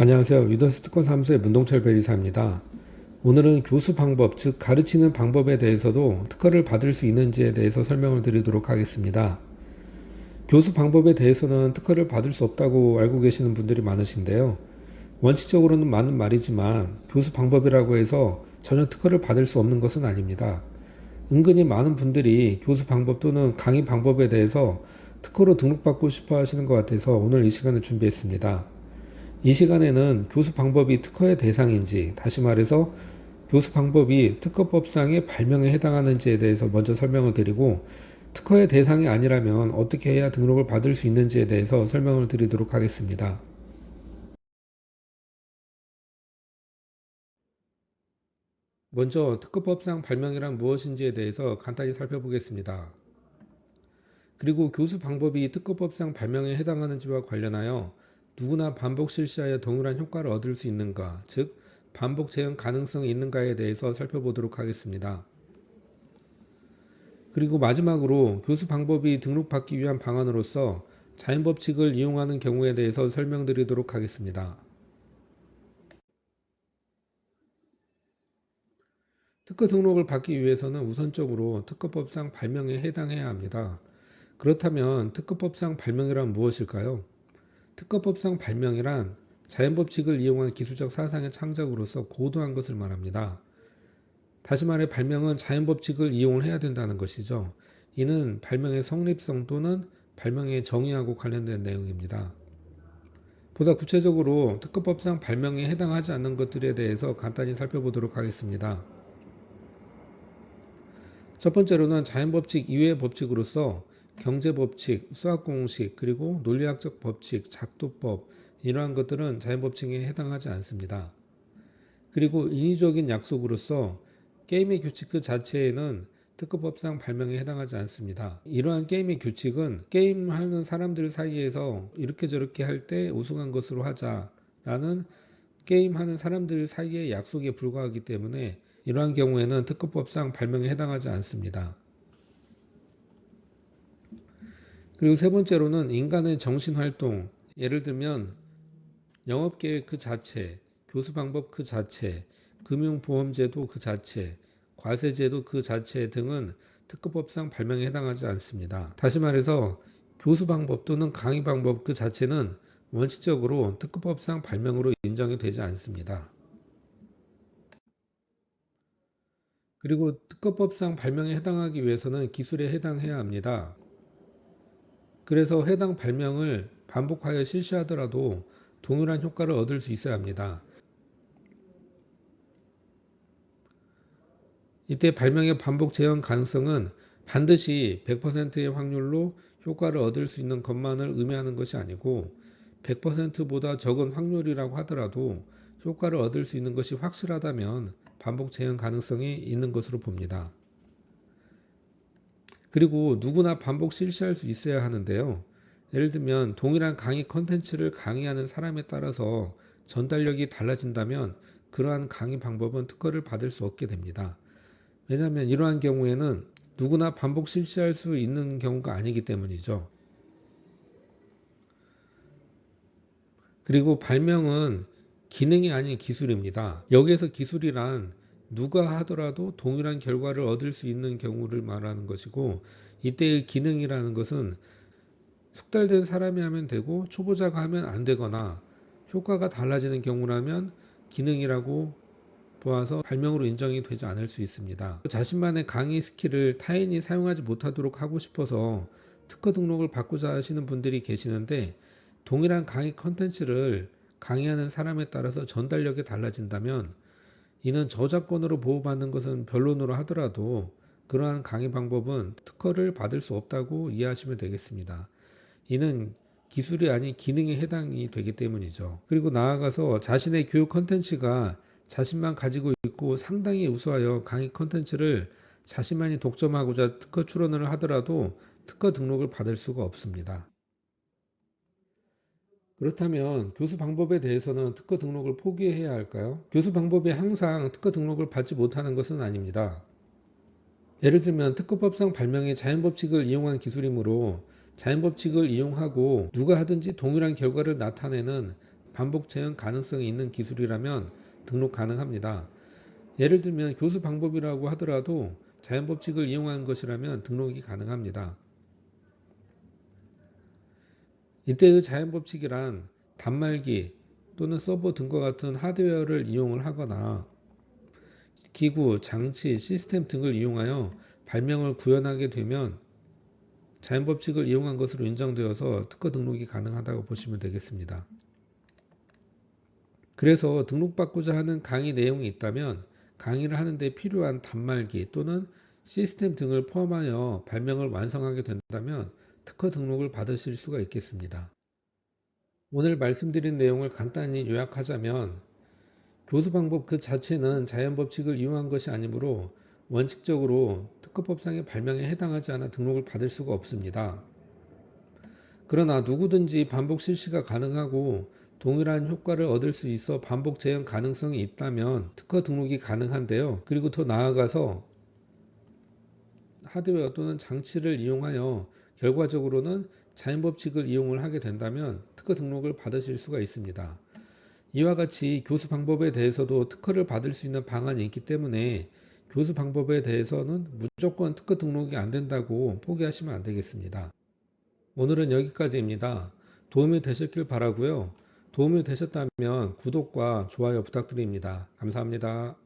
안녕하세요. 위더스 특허사무소의 문동철 변리사입니다. 오늘은 교수 방법, 즉 가르치는 방법에 대해서도 특허를 받을 수 있는지에 대해서 설명을 드리도록 하겠습니다. 교수 방법에 대해서는 특허를 받을 수 없다고 알고 계시는 분들이 많으신데요. 원칙적으로는 맞는 말이지만 교수 방법이라고 해서 전혀 특허를 받을 수 없는 것은 아닙니다. 은근히 많은 분들이 교수 방법 또는 강의 방법에 대해서 특허로 등록받고 싶어 하시는 것 같아서 오늘 이 시간을 준비했습니다. 이 시간에는 교수 방법이 특허의 대상인지, 다시 말해서 교수 방법이 특허법상의 발명에 해당하는지에 대해서 먼저 설명을 드리고, 특허의 대상이 아니라면 어떻게 해야 등록을 받을 수 있는지에 대해서 설명을 드리도록 하겠습니다. 먼저 특허법상 발명이란 무엇인지에 대해서 간단히 살펴보겠습니다. 그리고 교수 방법이 특허법상 발명에 해당하는지와 관련하여 누구나 반복 실시하여 동일한 효과를 얻을 수 있는가, 즉 반복 재현 가능성이 있는가에 대해서 살펴보도록 하겠습니다. 그리고 마지막으로 교수 방법이 등록받기 위한 방안으로서 자연법칙을 이용하는 경우에 대해서 설명드리도록 하겠습니다. 특허 등록을 받기 위해서는 우선적으로 특허법상 발명에 해당해야 합니다. 그렇다면 특허법상 발명이란 무엇일까요? 특허법상 발명이란 자연법칙을 이용한 기술적 사상의 창작으로서 고도한 것을 말합니다. 다시 말해 발명은 자연법칙을 이용을 해야 된다는 것이죠. 이는 발명의 성립성 또는 발명의 정의하고 관련된 내용입니다. 보다 구체적으로 특허법상 발명에 해당하지 않는 것들에 대해서 간단히 살펴보도록 하겠습니다. 첫 번째로는 자연법칙 이외의 법칙으로서 경제법칙, 수학공식, 그리고 논리학적 법칙, 작도법, 이러한 것들은 자연법칙에 해당하지 않습니다. 그리고 인위적인 약속으로서 게임의 규칙 그 자체에는 특허법상 발명에 해당하지 않습니다. 이러한 게임의 규칙은 게임하는 사람들 사이에서 이렇게 저렇게 할 때 우승한 것으로 하자라는 게임하는 사람들 사이의 약속에 불과하기 때문에 이러한 경우에는 특허법상 발명에 해당하지 않습니다. 그리고 세 번째로는 인간의 정신활동, 예를 들면 영업계획 그 자체, 교수방법 그 자체, 금융보험제도 그 자체, 과세제도 그 자체 등은 특허법상 발명에 해당하지 않습니다. 다시 말해서 교수방법 또는 강의방법 그 자체는 원칙적으로 특허법상 발명으로 인정이 되지 않습니다. 그리고 특허법상 발명에 해당하기 위해서는 기술에 해당해야 합니다. 그래서 해당 발명을 반복하여 실시하더라도 동일한 효과를 얻을 수 있어야 합니다. 이때 발명의 반복 재현 가능성은 반드시 100%의 확률로 효과를 얻을 수 있는 것만을 의미하는 것이 아니고 100%보다 적은 확률이라고 하더라도 효과를 얻을 수 있는 것이 확실하다면 반복 재현 가능성이 있는 것으로 봅니다. 그리고 누구나 반복 실시할 수 있어야 하는데요. 예를 들면 동일한 강의 컨텐츠를 강의하는 사람에 따라서 전달력이 달라진다면 그러한 강의 방법은 특허를 받을 수 없게 됩니다. 왜냐하면 이러한 경우에는 누구나 반복 실시할 수 있는 경우가 아니기 때문이죠. 그리고 발명은 기능이 아닌 기술입니다. 여기에서 기술이란 누가 하더라도 동일한 결과를 얻을 수 있는 경우를 말하는 것이고, 이때의 기능이라는 것은 숙달된 사람이 하면 되고 초보자가 하면 안 되거나 효과가 달라지는 경우라면 기능이라고 보아서 발명으로 인정이 되지 않을 수 있습니다. 자신만의 강의 스킬을 타인이 사용하지 못하도록 하고 싶어서 특허 등록을 받고자 하시는 분들이 계시는데, 동일한 강의 컨텐츠를 강의하는 사람에 따라서 전달력이 달라진다면 이는 저작권으로 보호받는 것은 변론으로 하더라도 그러한 강의 방법은 특허를 받을 수 없다고 이해하시면 되겠습니다. 이는 기술이 아닌 기능에 해당이 되기 때문이죠. 그리고 나아가서 자신의 교육 컨텐츠가 자신만 가지고 있고 상당히 우수하여 강의 컨텐츠를 자신만이 독점하고자 특허 출원을 하더라도 특허 등록을 받을 수가 없습니다. 그렇다면 교수 방법에 대해서는 특허 등록을 포기해야 할까요? 교수 방법이 항상 특허 등록을 받지 못하는 것은 아닙니다. 예를 들면 특허법상 발명의 자연법칙을 이용한 기술이므로 자연법칙을 이용하고 누가 하든지 동일한 결과를 나타내는 반복 채용 가능성이 있는 기술이라면 등록 가능합니다. 예를 들면 교수 방법이라고 하더라도 자연법칙을 이용한 것이라면 등록이 가능합니다. 이때의 자연법칙이란 단말기 또는 서버 등과 같은 하드웨어를 이용을 하거나 기구, 장치, 시스템 등을 이용하여 발명을 구현하게 되면 자연법칙을 이용한 것으로 인정되어서 특허 등록이 가능하다고 보시면 되겠습니다. 그래서 등록받고자 하는 강의 내용이 있다면 강의를 하는 데 필요한 단말기 또는 시스템 등을 포함하여 발명을 완성하게 된다면 특허 등록을 받으실 수가 있겠습니다. 오늘 말씀드린 내용을 간단히 요약하자면 교수 방법 그 자체는 자연법칙을 이용한 것이 아니므로 원칙적으로 특허법상의 발명에 해당하지 않아 등록을 받을 수가 없습니다. 그러나 누구든지 반복 실시가 가능하고 동일한 효과를 얻을 수 있어 반복 재현 가능성이 있다면 특허 등록이 가능한데요. 그리고 더 나아가서 하드웨어 또는 장치를 이용하여 결과적으로는 자연법칙을 이용을 하게 된다면 특허 등록을 받으실 수가 있습니다. 이와 같이 교수 방법에 대해서도 특허를 받을 수 있는 방안이 있기 때문에 교수 방법에 대해서는 무조건 특허 등록이 안 된다고 포기하시면 안 되겠습니다. 오늘은 여기까지입니다. 도움이 되셨길 바라고요. 도움이 되셨다면 구독과 좋아요 부탁드립니다. 감사합니다.